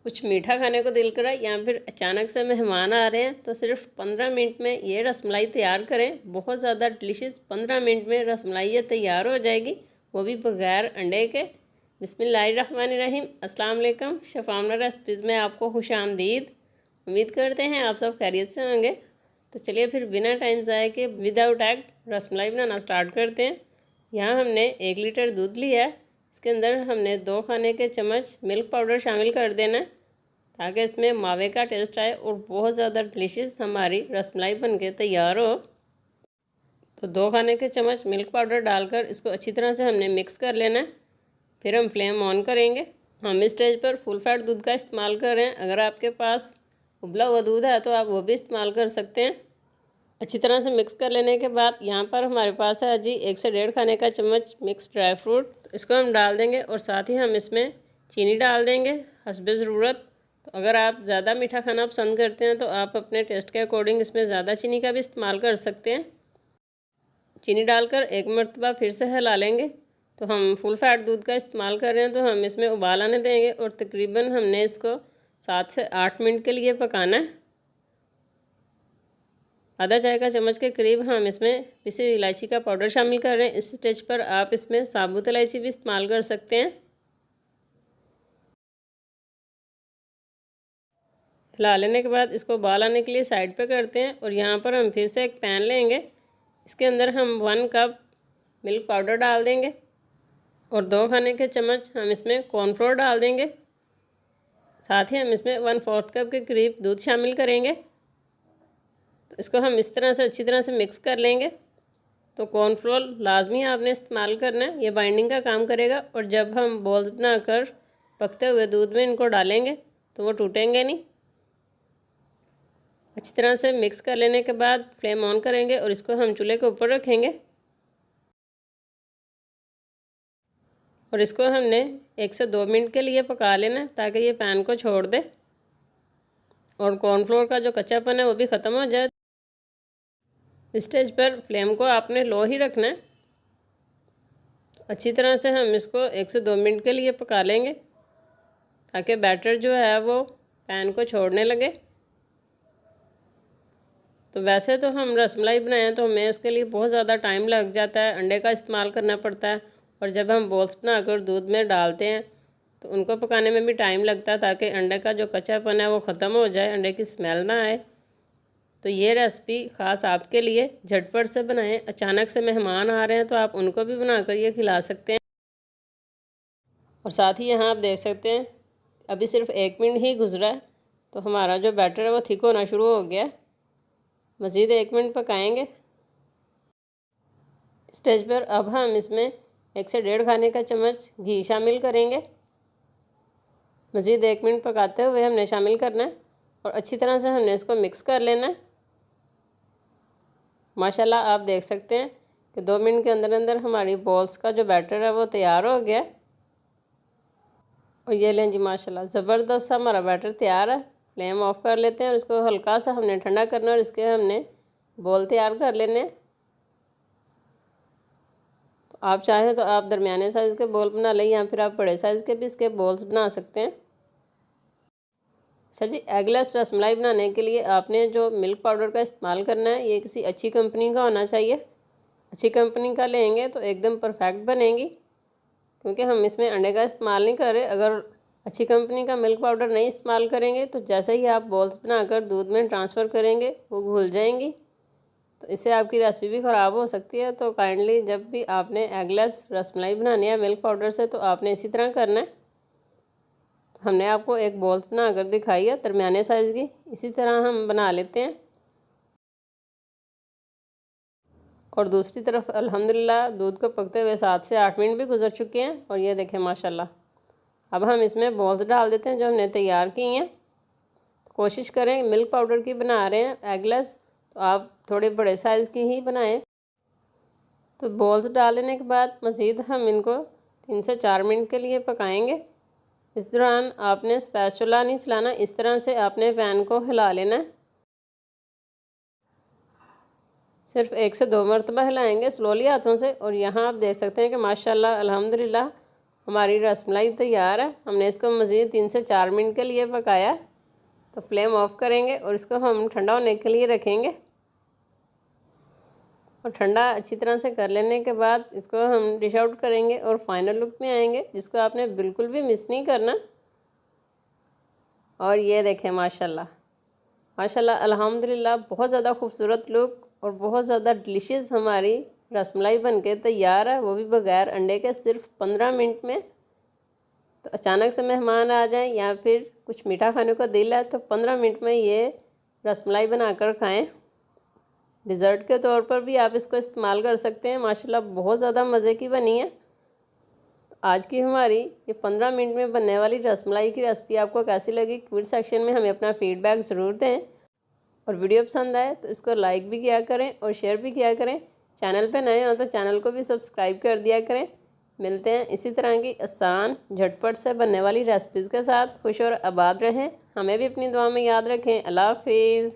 कुछ मीठा खाने को दिल करा या फिर अचानक से मेहमान आ रहे हैं तो सिर्फ 15 मिनट में ये रसमलाई तैयार करें। बहुत ज़्यादा डिलीशियस 15 मिनट में रसमलाई ये तैयार हो जाएगी, वो भी बगैर अंडे के। बिस्मिल्लाहिर्रहमानिर्रहीम। अस्सलाम वालेकुम। शफामना रेसिपीज़ में आपको खुशामदीद। उम्मीद करते हैं आप सब खैरियत से होंगे। तो चलिए फिर बिना टाइम ज़ाया के विदाउट एग रसमलाई बनाना स्टार्ट करते हैं। यहाँ हमने 1 लीटर दूध लिया है। इसके अंदर हमने 2 खाने के चम्मच मिल्क पाउडर शामिल कर देना है ताकि इसमें मावे का टेस्ट आए और बहुत ज़्यादा डिलीशियस हमारी रसमलाई बनके तैयार हो। तो 2 खाने के चम्मच मिल्क पाउडर डालकर इसको अच्छी तरह से हमने मिक्स कर लेना है। फिर हम फ्लेम ऑन करेंगे। हम इस स्टेज पर फुल फैट दूध का इस्तेमाल कर रहे हैं। अगर आपके पास उबला हुआ दूध है तो आप वो भी इस्तेमाल कर सकते हैं। अच्छी तरह से मिक्स कर लेने के बाद यहाँ पर हमारे पास है जी 1 से 1.5 खाने का चम्मच मिक्स ड्राई फ्रूट। तो इसको हम डाल देंगे और साथ ही हम इसमें चीनी डाल देंगे हस्बे ज़रूरत। तो अगर आप ज़्यादा मीठा खाना पसंद करते हैं तो आप अपने टेस्ट के अकॉर्डिंग इसमें ज़्यादा चीनी का भी इस्तेमाल कर सकते हैं। चीनी डालकर एक मरतबा फिर से हिला लेंगे। तो हम फुल फैट दूध का इस्तेमाल कर रहे हैं तो हम इसमें उबाल आने देंगे और तकरीबन हमने इसको 7 से 8 मिनट के लिए पकाना है। आधा चाय का चम्मच के करीब हम इसमें पिसी हुई इलायची का पाउडर शामिल कर रहे हैं। इस स्टेज पर आप इसमें साबुत इलायची भी इस्तेमाल कर सकते हैं। हिला लेने के बाद इसको उबाल आने के लिए साइड पे करते हैं और यहाँ पर हम फिर से एक पैन लेंगे। इसके अंदर हम 1 कप मिल्क पाउडर डाल देंगे और 2 खाने के चम्मच हम इसमें कॉर्नफ्लोर डाल देंगे। साथ ही हम इसमें 1/4 कप के करीब दूध शामिल करेंगे। तो इसको हम इस तरह से अच्छी तरह से मिक्स कर लेंगे। तो कॉर्नफ्लोर लाजमी आपने इस्तेमाल करना है, ये बाइंडिंग का काम करेगा। और जब हम बॉल्स बनाकर पकते हुए दूध में इनको डालेंगे तो वो टूटेंगे नहीं। अच्छी तरह से मिक्स कर लेने के बाद फ्लेम ऑन करेंगे और इसको हम चूल्हे के ऊपर रखेंगे और इसको हमने 1 से 2 मिनट के लिए पका लेना ताकि ये पैन को छोड़ दे और कॉर्नफ्लोर का जो कच्चापन है वो भी ख़त्म हो जाए। इस स्टेज पर फ्लेम को आपने लो ही रखना है। अच्छी तरह से हम इसको 1 से 2 मिनट के लिए पका लेंगे ताकि बैटर जो है वो पैन को छोड़ने लगे। तो वैसे तो हम रसमलाई बनाएं तो हमें उसके लिए बहुत ज़्यादा टाइम लग जाता है, अंडे का इस्तेमाल करना पड़ता है। और जब हम बॉल्स बनाकर दूध में डालते हैं तो उनको पकाने में भी टाइम लगता है ताकि अंडे का जो कच्चापन है वो ख़त्म हो जाए, अंडे की स्मेल ना आए। तो ये रेसिपी ख़ास आपके लिए झटपट से बनाएं। अचानक से मेहमान आ रहे हैं तो आप उनको भी बनाकर ये खिला सकते हैं। और साथ ही यहाँ आप देख सकते हैं अभी सिर्फ 1 मिनट ही गुजरा है तो हमारा जो बैटर है वो थिक होना शुरू हो गया। मज़ीद 1 मिनट पकाएंगे। स्टेज पर अब हम इसमें 1 से 1.5 खाने का चम्मच घी शामिल करेंगे। मज़ीद 1 मिनट पकाते हुए हमने शामिल करना है और अच्छी तरह से हमने इसको मिक्स कर लेना है। माशाल्लाह आप देख सकते हैं कि 2 मिनट के अंदर अंदर हमारी बॉल्स का जो बैटर है वो तैयार हो गया। और ये लें जी माशाल्लाह ज़बरदस्त सा हमारा बैटर तैयार है। फ्लेम ऑफ कर लेते हैं और इसको हल्का सा हमने ठंडा करना है और इसके हमने बॉल तैयार कर लेने हैं। तो आप चाहें तो आप दरमियाने साइज़ के बॉल बना लें या फिर आप बड़े साइज़ के भी इसके बॉल्स बना सकते हैं। अच्छा जी, एगलेस रसमलाई बनाने के लिए आपने जो मिल्क पाउडर का इस्तेमाल करना है ये किसी अच्छी कंपनी का होना चाहिए। अच्छी कंपनी का लेंगे तो एकदम परफेक्ट बनेगी क्योंकि हम इसमें अंडे का इस्तेमाल नहीं कर रहे। अगर अच्छी कंपनी का मिल्क पाउडर नहीं इस्तेमाल करेंगे तो जैसे ही आप बॉल्स बनाकर दूध में ट्रांसफ़र करेंगे वो घुल जाएंगी, तो इससे आपकी रेसिपी भी ख़राब हो सकती है। तो काइंडली जब भी आपने एगलेस रसमलाई बनानी है मिल्क पाउडर से तो आपने इसी तरह करना है। तो हमने आपको एक बॉल्स बना कर दिखाई है दरमियाने साइज़ की, इसी तरह हम बना लेते हैं। और दूसरी तरफ अल्हम्दुलिल्लाह दूध को पकते हुए 7 से 8 मिनट भी गुजर चुके हैं और ये देखें माशाल्लाह। अब हम इसमें बॉल्स डाल देते हैं जो हमने तैयार की हैं। तो कोशिश करें मिल्क पाउडर की बना रहे हैं एगलेस तो आप थोड़े बड़े साइज़ की ही बनाएं। तो बॉल्स डालने के बाद मज़ीद हम इनको 3 से 4 मिनट के लिए पकाएंगे। इस दौरान आपने स्पैचुला नहीं चलाना, इस तरह से आपने पैन को हिला लेना है। सिर्फ 1 से 2 मरतबा हिलाएंगे स्लोली हाथों से। और यहाँ आप देख सकते हैं कि माशाल्लाह अल्हम्दुलिल्लाह हमारी रसमलाई तैयार है। हमने इसको मज़ीद 3 से 4 मिनट के लिए पकाया। तो फ्लेम ऑफ करेंगे और इसको हम ठंडा होने के लिए रखेंगे। और ठंडा अच्छी तरह से कर लेने के बाद इसको हम डिश आउट करेंगे और फाइनल लुक में आएंगे, जिसको आपने बिल्कुल भी मिस नहीं करना। और ये देखें माशाल्लाह माशाल्लाह अल्हम्दुलिल्लाह, बहुत ज़्यादा खूबसूरत लुक और बहुत ज़्यादा डिलीशियस हमारी रसमलाई बनके तैयार है, वो भी बग़ैर अंडे के, सिर्फ 15 मिनट में। तो अचानक से मेहमान आ जाएं या फिर कुछ मीठा खाने का दिल है तो 15 मिनट में ये रसमलाई बनाकर खाएं। डिज़र्ट के तौर पर भी आप इसको इस्तेमाल कर सकते हैं। माशाल्लाह बहुत ज़्यादा मज़े की बनी है। तो आज की हमारी ये 15 मिनट में बनने वाली रसमलाई की रेसिपी आपको कैसी लगी, कमेंट सेक्शन में हमें अपना फ़ीडबैक ज़रूर दें। और वीडियो पसंद आए तो इसको लाइक भी किया करें और शेयर भी किया करें। चैनल पे नए हो तो चैनल को भी सब्सक्राइब कर दिया करें। मिलते हैं इसी तरह की आसान झटपट से बनने वाली रेसिपीज़ के साथ। खुश और आबाद रहें, हमें भी अपनी दुआ में याद रखें। अल्लाह हाफिज़।